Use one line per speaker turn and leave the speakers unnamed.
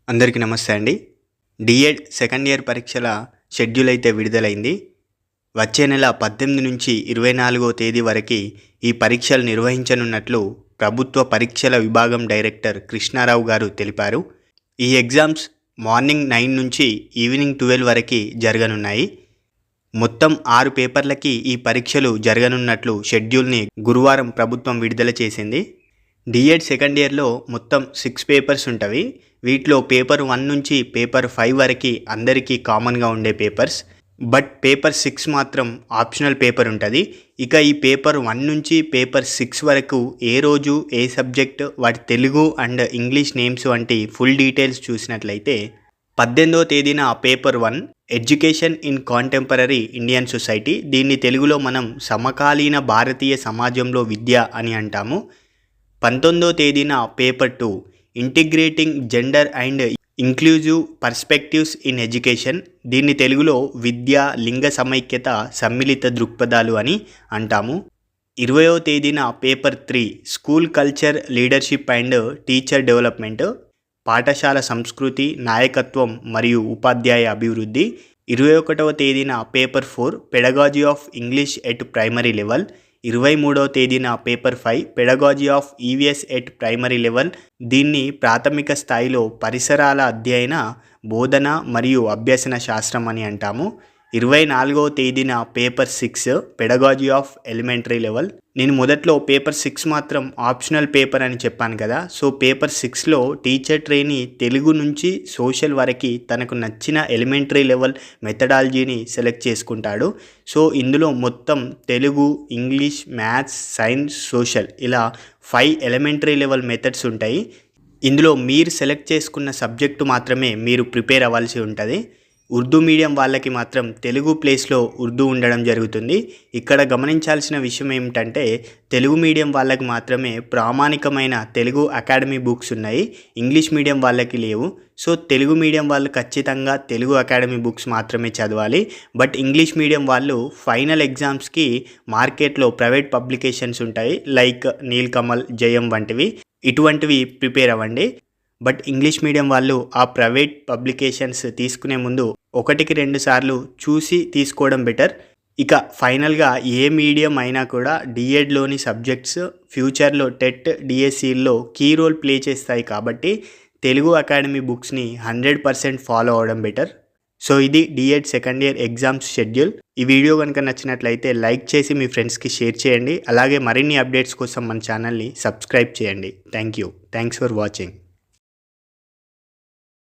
అందరికీ నమస్తే అండి. డిఎడ్ సెకండ్ ఇయర్ పరీక్షల షెడ్యూల్ అయితే విడుదలైంది. వచ్చే నెల 18 నుంచి 24వ తేదీ వరకు ఈ పరీక్షలు నిర్వహించనున్నట్లు ప్రభుత్వ పరీక్షల విభాగం డైరెక్టర్ కృష్ణారావు గారు తెలిపారు. ఈ ఎగ్జామ్స్ మార్నింగ్ 9 నుంచి ఈవినింగ్ 12 వరకు జరగనున్నాయి. మొత్తం 6 పేపర్లకి ఈ పరీక్షలు జరగనున్నట్లు షెడ్యూల్ని గురువారం ప్రభుత్వం విడుదల చేసింది. డిఎడ్ సెకండ్ ఇయర్లో మొత్తం 6 పేపర్స్ ఉంటవి. వీటిలో పేపర్ 1 నుంచి పేపర్ 5 వరకు అందరికీ కామన్గా ఉండే పేపర్స్. బట్ పేపర్ 6 మాత్రం ఆప్షనల్ పేపర్ ఉంటుంది. ఇక ఈ పేపర్ 1 నుంచి పేపర్ 6 వరకు ఏ రోజు ఏ సబ్జెక్ట్, వాటి తెలుగు అండ్ ఇంగ్లీష్ నేమ్స్ వంటి ఫుల్ డీటెయిల్స్ చూసినట్లయితే 18వ తేదీన paper 1 education in contemporary Indian society, దీన్ని తెలుగులో మనం సమకాలీన భారతీయ సమాజంలో విద్య అని అంటాము. 19వ తేదీన paper 2 integrating gender and inclusive perspectives in education, దీన్ని తెలుగులో విద్య, లింగ సమైక్యత, సమ్మిళిత దృక్పథాలు అని అంటాము. 20వ తేదీన paper 3 school culture, leadership and teacher development, పాఠశాల సంస్కృతి, నాయకత్వం మరియు ఉపాధ్యాయ అభివృద్ధి. 21వ తేదీన paper 4 pedagogy of English at primary level. 23వ తేదీన paper 5 pedagogy of EVS at primary level, దీన్ని ప్రాథమిక స్థాయిలో పరిసరాల అధ్యయన, బోధన మరియు అభ్యసన శాస్త్రం అని అంటాము. 24వ తేదీన paper 6 pedagogy of elementary level. నేను మొదట్లో పేపర్ 6 మాత్రం ఆప్షనల్ పేపర్ అని చెప్పాను కదా. సో పేపర్ 6లో టీచర్ ట్రైనీ తెలుగు నుంచి సోషల్ వరకు తనకు నచ్చిన ఎలిమెంటరీ లెవెల్ మెథడాలజీని సెలెక్ట్ చేసుకుంటాడు. సో ఇందులో మొత్తం Telugu, English, maths, science, social ఇలా 5 ఎలిమెంటరీ లెవెల్ మెథడ్స్ ఉంటాయి. ఇందులో మీరు సెలెక్ట్ చేసుకున్న సబ్జెక్టు మాత్రమే మీరు ప్రిపేర్ అవ్వాల్సి ఉంటుంది. ఉర్దూ మీడియం వాళ్ళకి మాత్రం తెలుగు ప్లేస్లో ఉర్దూ ఉండడం జరుగుతుంది. ఇక్కడ గమనించాల్సిన విషయం ఏమిటంటే తెలుగు మీడియం వాళ్ళకి మాత్రమే ప్రామాణికమైన తెలుగు అకాడమీ బుక్స్ ఉన్నాయి, ఇంగ్లీష్ మీడియం వాళ్ళకి లేవు. సో తెలుగు మీడియం వాళ్ళు ఖచ్చితంగా తెలుగు అకాడమీ బుక్స్ మాత్రమే చదవాలి. బట్ ఇంగ్లీష్ మీడియం వాళ్ళు ఫైనల్ ఎగ్జామ్స్కి మార్కెట్లో ప్రైవేట్ పబ్లికేషన్స్ ఉంటాయి, లైక్ నీల్కమల్, జయం వంటివి, ఇటువంటివి ప్రిపేర్ అవ్వండి. బట్ ఇంగ్లీష్ మీడియం వాళ్ళు ఆ ప్రైవేట్ పబ్లికేషన్స్ తీసుకునే ముందు 1-2 సార్లు చూసి తీసుకోవడం బెటర్. ఇక ఫైనల్గా ఏ మీడియం అయినా కూడా డిఎడ్లోని సబ్జెక్ట్స్ ఫ్యూచర్లో టెట్, డిఎస్సిలో కీ రోల్ ప్లే చేస్తాయి కాబట్టి తెలుగు అకాడమీ బుక్స్ని 100% ఫాలో అవ్వడం బెటర్. సో ఇది DEd second year exams schedule. ఈ వీడియో కనుక నచ్చినట్లయితే లైక్ చేసి మీ ఫ్రెండ్స్కి షేర్ చేయండి. అలాగే మరిన్ని అప్డేట్స్ కోసం మన ఛానల్ని సబ్స్క్రైబ్ చేయండి. Thanks for watching.